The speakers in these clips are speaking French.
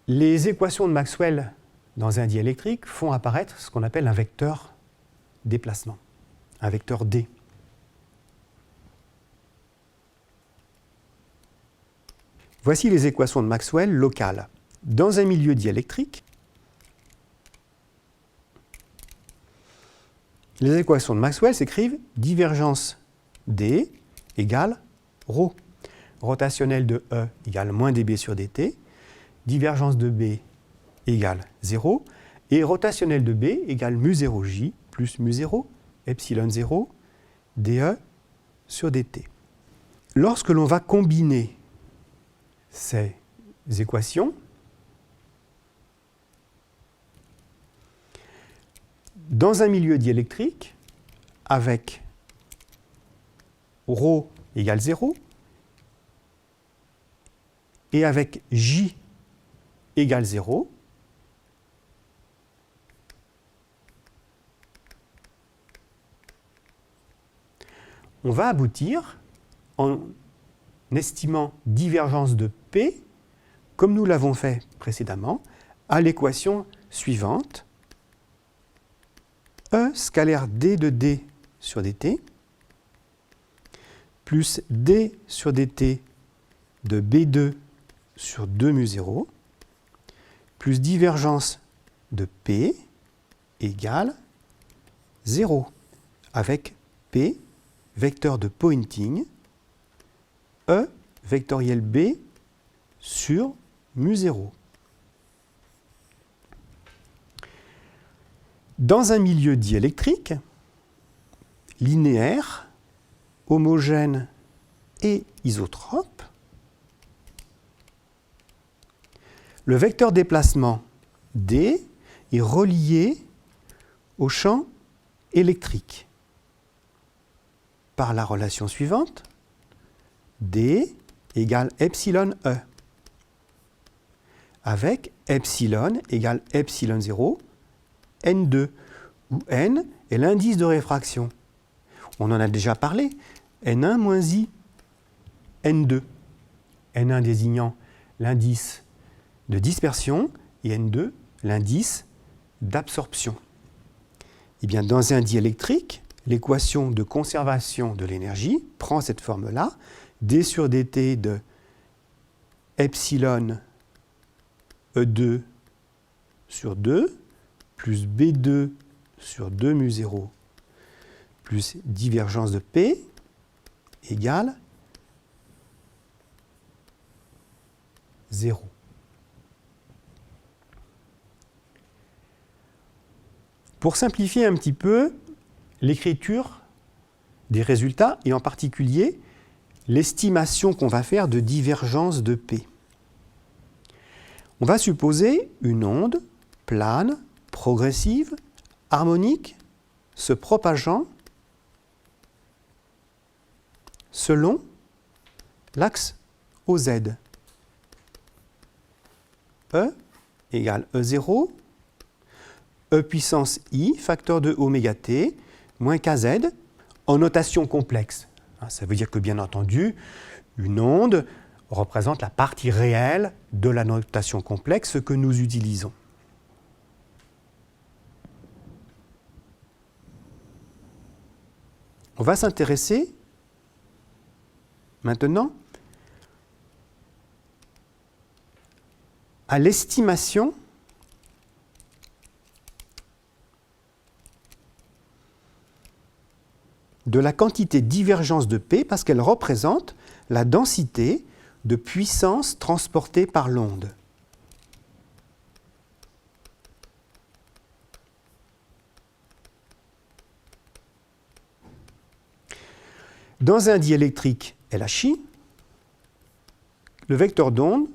Les équations de Maxwell dans un diélectrique font apparaître ce qu'on appelle un vecteur déplacement, un vecteur D. Voici les équations de Maxwell locales. Dans un milieu diélectrique, les équations de Maxwell s'écrivent divergence D égale ρ. Rotationnelle de E égale moins dB sur dt. Divergence de B égale 0. Et rotationnelle de B égale mu0j plus mu0 epsilon 0 dE sur dt. Lorsque l'on va combiner ces équations, dans un milieu diélectrique, avec ρ égale 0, et avec J égale 0, on va aboutir, en estimant divergence de P, comme nous l'avons fait précédemment, à l'équation suivante. E scalaire d de d sur dt plus d sur dt de B2 sur 2 mu0 plus divergence de P égale 0 avec P, vecteur de Poynting, E vectoriel B sur mu0. Dans un milieu diélectrique, linéaire, homogène et isotrope, le vecteur déplacement D est relié au champ électrique par la relation suivante, D égale epsilon E, avec epsilon égale epsilon 0, N2, où N est l'indice de réfraction. On en a déjà parlé, N1 moins I, N2. N1 désignant l'indice de dispersion et N2 l'indice d'absorption. Eh bien, dans un diélectrique, l'équation de conservation de l'énergie prend cette forme-là, d sur dt de epsilon E2 sur 2 plus B2 sur 2 mu0 plus divergence de P égale 0. Pour simplifier un petit peu l'écriture des résultats, et en particulier l'estimation qu'on va faire de divergence de P, on va supposer une onde plane, progressive, harmonique, se propageant selon l'axe OZ. E égale E0, E puissance I, facteur de oméga t, moins kz, en notation complexe. Ça veut dire que, bien entendu, une onde représente la partie réelle de la notation complexe que nous utilisons. On va s'intéresser maintenant à l'estimation de la quantité divergence de P parce qu'elle représente la densité de puissance transportée par l'onde. Dans un diélectrique LHI, le vecteur d'onde,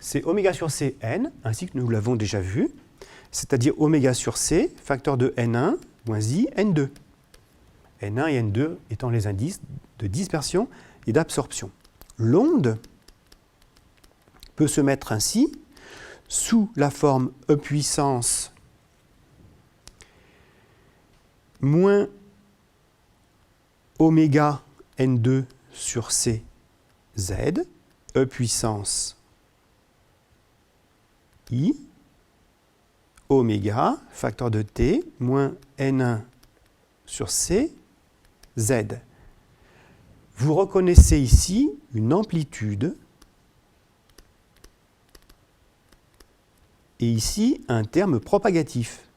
c'est oméga sur C n, ainsi que nous l'avons déjà vu, c'est-à-dire oméga sur C, facteur de N1 moins I, N2. N1 et N2 étant les indices de dispersion et d'absorption. L'onde peut se mettre ainsi, sous la forme E puissance moins oméga N2 sur C, Z, E puissance I oméga, facteur de t, moins N1 sur C, Z. Vous reconnaissez ici une amplitude et ici un terme propagatif.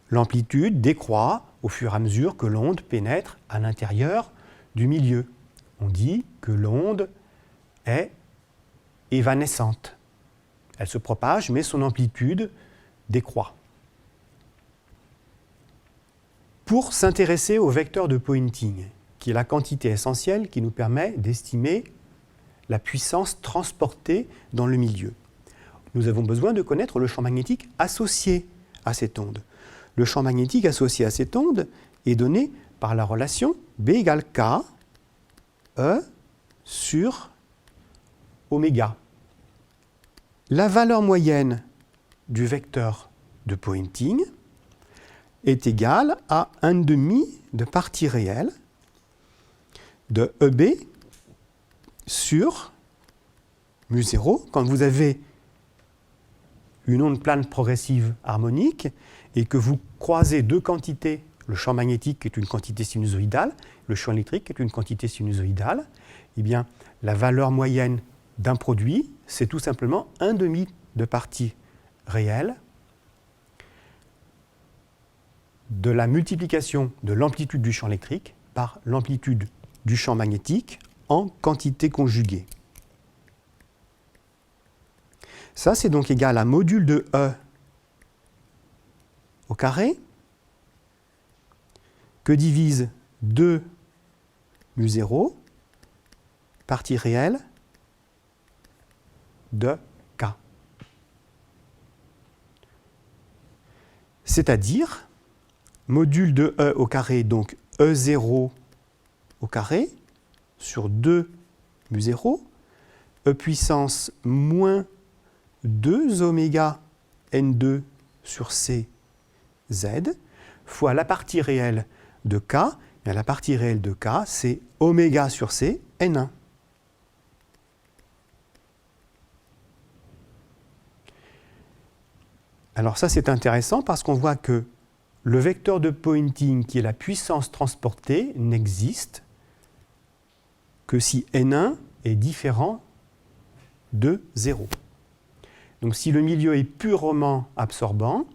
L'amplitude décroît au fur et à mesure que l'onde pénètre à l'intérieur du milieu. On dit que l'onde est évanescente. Elle se propage, mais son amplitude décroît. Pour s'intéresser au vecteur de Poynting, qui est la quantité essentielle qui nous permet d'estimer la puissance transportée dans le milieu, nous avons besoin de connaître le champ magnétique associé à cette onde. Le champ magnétique associé à cette onde est donné par la relation B égale K, E sur oméga. La valeur moyenne du vecteur de Poynting est égale à 1,5 de partie réelle de EB sur mu0. Quand vous avez une onde plane progressive harmonique et que vous croisez deux quantités, le champ magnétique qui est une quantité sinusoïdale, le champ électrique qui est une quantité sinusoïdale, eh bien, la valeur moyenne d'un produit, c'est tout simplement 1,5 de partie réelle de la multiplication de l'amplitude du champ électrique par l'amplitude du champ magnétique en quantité conjuguée. Ça, c'est donc égal à module de E au carré que divise 2 mu0 partie réelle de K. C'est-à-dire module de E au carré, donc E0 au carré, sur 2 mu0, E puissance moins 2 oméga N2 sur C Z, fois la partie réelle de K. Et la partie réelle de K, c'est oméga sur C N1. Alors ça, c'est intéressant parce qu'on voit que le vecteur de Poynting, qui est la puissance transportée, n'existe que si N1 est différent de 0. Donc si le milieu est purement absorbant,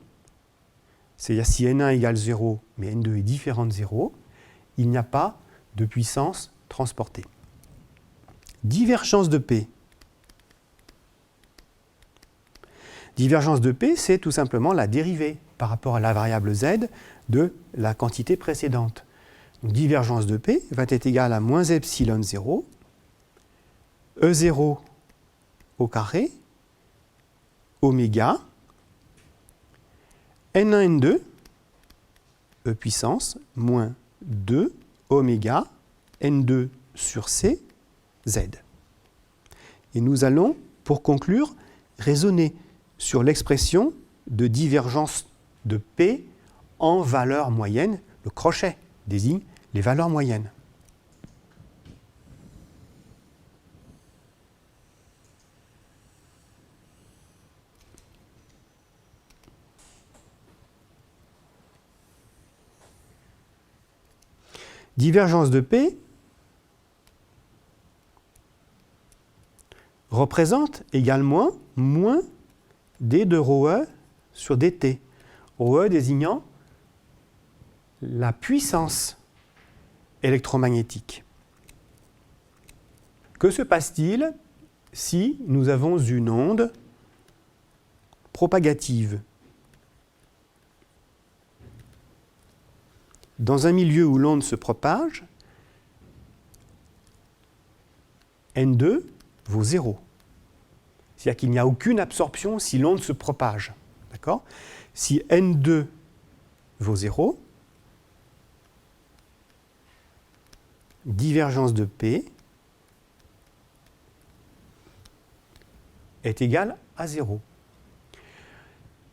c'est-à-dire si N1 égale 0, mais N2 est différent de 0, il n'y a pas de puissance transportée. Divergence de P. Divergence de P, c'est tout simplement la dérivée par rapport à la variable Z de la quantité précédente. Donc, divergence de P va être égale à moins epsilon 0, E0 au carré, oméga, N1, N2, E puissance, moins 2 oméga, N2 sur C, Z. Et nous allons, pour conclure, raisonner sur l'expression de divergence de P en valeur moyenne. Le crochet désigne les valeurs moyennes. Divergence de P représente également moins d de ρe sur dt. ρe désignant la puissance électromagnétique. Que se passe-t-il si nous avons une onde propagative? Dans un milieu où l'onde se propage, N2 vaut 0. C'est-à-dire qu'il n'y a aucune absorption si l'onde se propage. D'accord ? Si N2 vaut 0, divergence de P est égale à 0.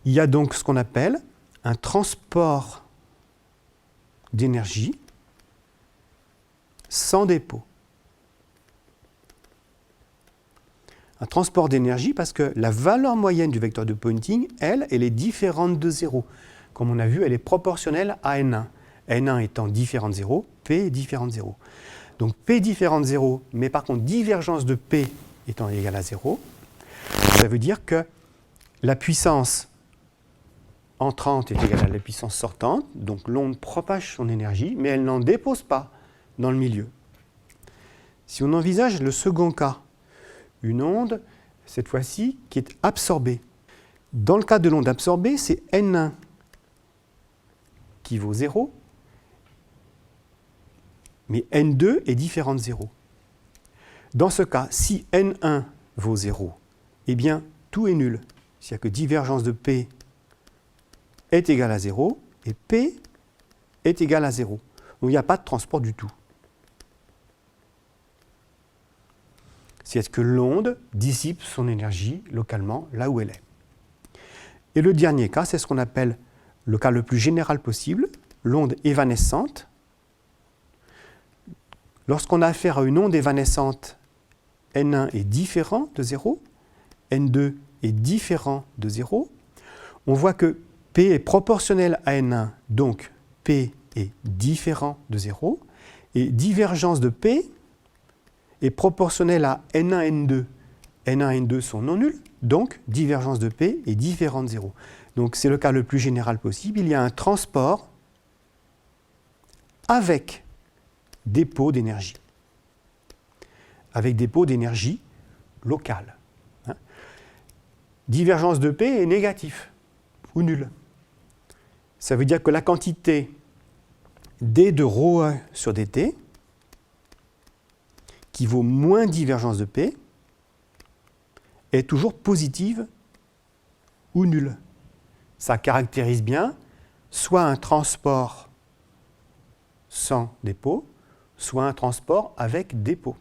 Il y a donc ce qu'on appelle un transport d'énergie sans dépôt. un transport d'énergie parce que la valeur moyenne du vecteur de Poynting, elle est différente de 0. Comme on a vu, elle est proportionnelle à N1. N1 étant différent de 0, P est différent de 0. Donc P différent de 0, mais par contre divergence de P étant égale à 0, ça veut dire que la puissance entrante est égale à la puissance sortante, donc l'onde propage son énergie, mais elle n'en dépose pas dans le milieu. Si on envisage le second cas, une onde, cette fois-ci, qui est absorbée. Dans le cas de l'onde absorbée, c'est N1 qui vaut 0, mais N2 est différent de 0. Dans ce cas, si N1 vaut 0, eh bien, tout est nul. C'est-à-dire que divergence de P est égale à 0, et P est égal à 0. Donc il n'y a pas de transport du tout. C'est-à-dire que l'onde dissipe son énergie localement là où elle est. Et le dernier cas, c'est ce qu'on appelle le cas le plus général possible, l'onde évanescente. Lorsqu'on a affaire à une onde évanescente, N1 est différent de 0, N2 est différent de 0, on voit que P est proportionnel à N1, donc P est différent de 0, et divergence de P est proportionnelle à N1, N2. N1 et N2 sont non nuls, donc divergence de P est différente de 0. Donc c'est le cas le plus général possible. Il y a un transport avec dépôt d'énergie. Avec dépôt d'énergie locale. Divergence de P est négatif ou nul. Ça veut dire que la quantité d de ρ1 sur dt, qui vaut moins divergence de P, est toujours positive ou nulle. Ça caractérise bien soit un transport sans dépôt, soit un transport avec dépôt.